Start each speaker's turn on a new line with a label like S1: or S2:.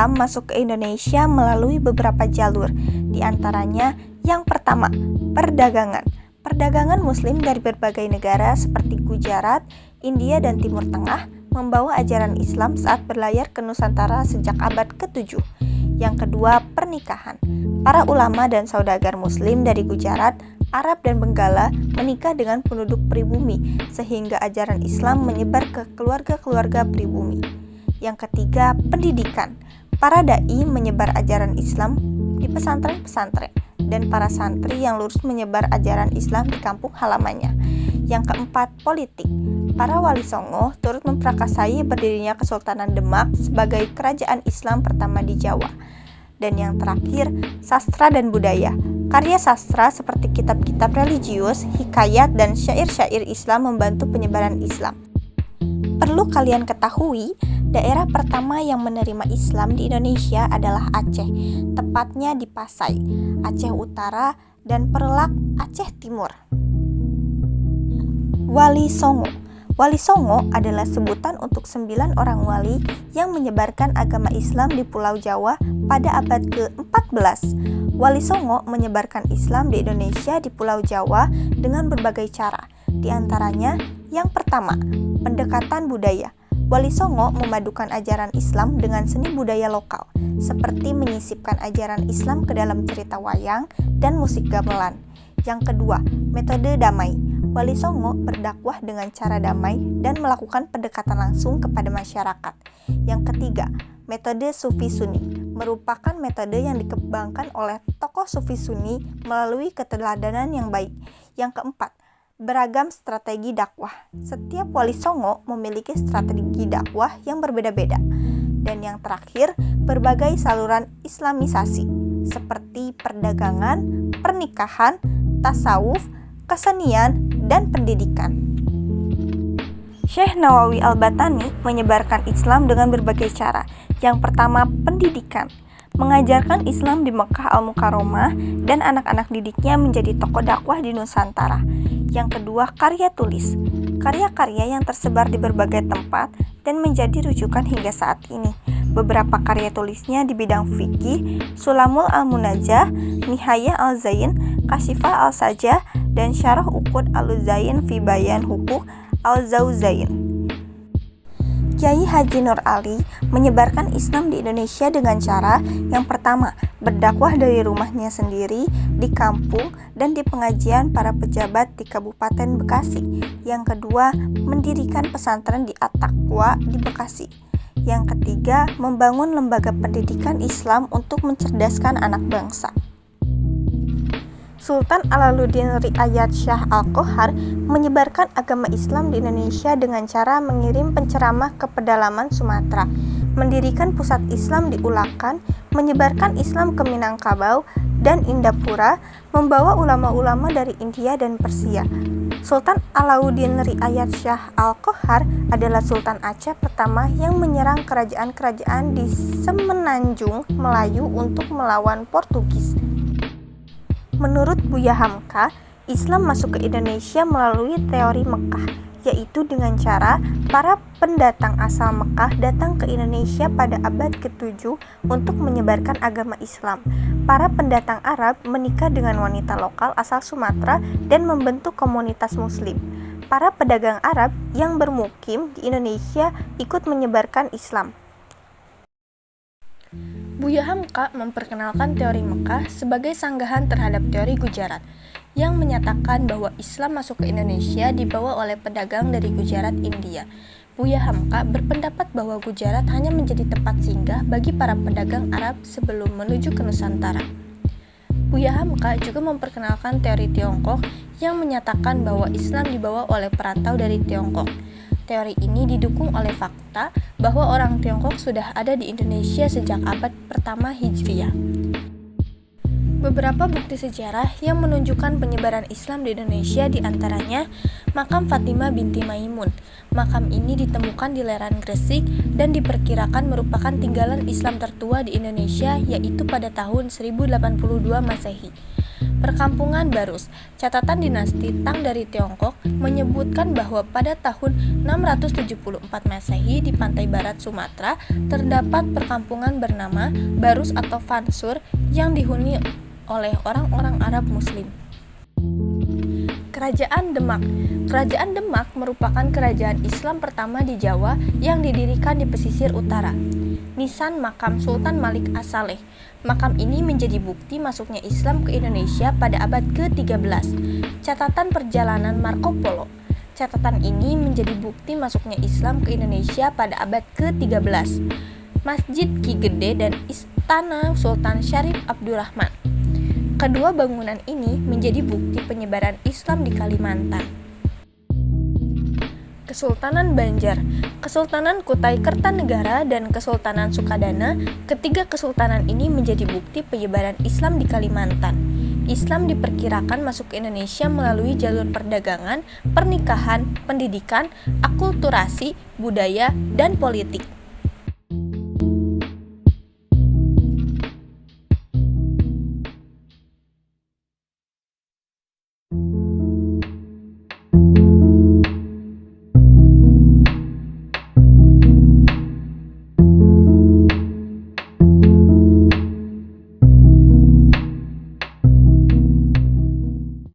S1: Islam masuk ke Indonesia melalui beberapa jalur. Di antaranya, yang pertama, perdagangan. Perdagangan Muslim dari berbagai negara seperti Gujarat, India, dan Timur Tengah membawa ajaran Islam saat berlayar ke Nusantara sejak abad ke-7. Yang kedua, pernikahan. Para ulama dan saudagar Muslim dari Gujarat, Arab, dan Benggala menikah dengan penduduk pribumi sehingga ajaran Islam menyebar ke keluarga-keluarga pribumi. Yang ketiga, pendidikan. Para dai menyebar ajaran Islam di pesantren-pesantren dan para santri yang lurus menyebar ajaran Islam di kampung halamannya. Yang keempat, politik. Para wali songo turut memprakarsai berdirinya Kesultanan Demak sebagai kerajaan Islam pertama di Jawa. Dan yang terakhir, sastra dan budaya. Karya sastra seperti kitab-kitab religius, hikayat, dan syair-syair Islam membantu penyebaran Islam. Perlu kalian ketahui, daerah pertama yang menerima Islam di Indonesia adalah Aceh, tepatnya di Pasai, Aceh Utara, dan Perlak, Aceh Timur. Wali Songo. Wali Songo adalah sebutan untuk 9 orang wali yang menyebarkan agama Islam di Pulau Jawa pada abad ke-14. Wali Songo menyebarkan Islam di Indonesia di Pulau Jawa dengan berbagai cara. Di antaranya, yang pertama, pendekatan budaya. Wali Songo memadukan ajaran Islam dengan seni budaya lokal, seperti menyisipkan ajaran Islam ke dalam cerita wayang dan musik gamelan. Yang kedua, metode damai. Wali Songo berdakwah dengan cara damai dan melakukan pendekatan langsung kepada masyarakat. Yang ketiga, metode Sufi Sunni, merupakan metode yang dikembangkan oleh tokoh Sufi Sunni melalui keteladanan yang baik. Yang keempat, beragam strategi dakwah. Setiap wali songo memiliki strategi dakwah yang berbeda-beda. Dan yang terakhir, berbagai saluran islamisasi seperti perdagangan, pernikahan, tasawuf, kesenian, dan pendidikan. Syekh Nawawi Al-Batani menyebarkan Islam dengan berbagai cara. Yang pertama, pendidikan. Mengajarkan Islam di Mekah Al-Mukarramah dan anak-anak didiknya menjadi tokoh dakwah di Nusantara. Yang kedua, karya tulis. Karya-karya yang tersebar di berbagai tempat dan menjadi rujukan hingga saat ini. Beberapa karya tulisnya di bidang fikih, Sulamul Al-Munajjah, Nihayah Al-Zain, Kasyifah Al-Sajah, dan Syarah Uqud Al-Zain fi Bayan Huquq Al-Zawzain. Kyai Haji Nur Ali menyebarkan Islam di Indonesia dengan cara yang pertama, berdakwah dari rumahnya sendiri, di kampung, dan di pengajian para pejabat di Kabupaten Bekasi. Yang kedua, mendirikan pesantren di At-Taqwa di Bekasi. Yang ketiga, membangun lembaga pendidikan Islam untuk mencerdaskan anak bangsa. Sultan Alaluddin Riayat Shah Al-Qohar menyebarkan agama Islam di Indonesia dengan cara mengirim penceramah ke pedalaman Sumatera, mendirikan pusat Islam di Ulakan, menyebarkan Islam ke Minangkabau dan Indapura, membawa ulama-ulama dari India dan Persia. Sultan Alauddin Riayat Shah Al-Qohar adalah Sultan Aceh pertama yang menyerang kerajaan-kerajaan di Semenanjung Melayu untuk melawan Portugis. Menurut Buya Hamka, Islam masuk ke Indonesia melalui teori Mekah, yaitu dengan cara para pendatang asal Mekah datang ke Indonesia pada abad ke-7 untuk menyebarkan agama Islam. Para pendatang Arab menikah dengan wanita lokal asal Sumatera dan membentuk komunitas Muslim. Para pedagang Arab yang bermukim di Indonesia ikut menyebarkan Islam. Buya Hamka memperkenalkan teori Mekah sebagai sanggahan terhadap teori Gujarat yang menyatakan bahwa Islam masuk ke Indonesia dibawa oleh pedagang dari Gujarat, India. Buya Hamka berpendapat bahwa Gujarat hanya menjadi tempat singgah bagi para pedagang Arab sebelum menuju ke Nusantara. Buya Hamka juga memperkenalkan teori Tiongkok yang menyatakan bahwa Islam dibawa oleh perantau dari Tiongkok. Teori ini didukung oleh fakta bahwa orang Tiongkok sudah ada di Indonesia sejak abad pertama Hijriah. Beberapa bukti sejarah yang menunjukkan penyebaran Islam di Indonesia diantaranya makam Fatimah binti Maimun. Makam ini ditemukan di lereng Gresik dan diperkirakan merupakan tinggalan Islam tertua di Indonesia, yaitu pada tahun 1082 Masehi. Perkampungan Barus. Catatan dinasti Tang dari Tiongkok menyebutkan bahwa pada tahun 674 Masehi di pantai barat Sumatera terdapat perkampungan bernama Barus atau Fansur yang dihuni oleh orang-orang Arab Muslim. Kerajaan Demak. Kerajaan Demak merupakan kerajaan Islam pertama di Jawa yang didirikan di pesisir utara. Nisan Makam Sultan Malik As-Saleh. Makam ini menjadi bukti masuknya Islam ke Indonesia pada abad ke-13. Catatan perjalanan Marco Polo. Catatan ini menjadi bukti masuknya Islam ke Indonesia pada abad ke-13. Masjid Ki Gede dan Istana Sultan Syarif Abdurrahman. Kedua bangunan ini menjadi bukti penyebaran Islam di Kalimantan. Kesultanan Banjar, Kesultanan Kutai Kertanegara, dan Kesultanan Sukadana. Ketiga kesultanan ini menjadi bukti penyebaran Islam di Kalimantan. Islam diperkirakan masuk ke Indonesia melalui jalur perdagangan, pernikahan, pendidikan, akulturasi, budaya, dan politik.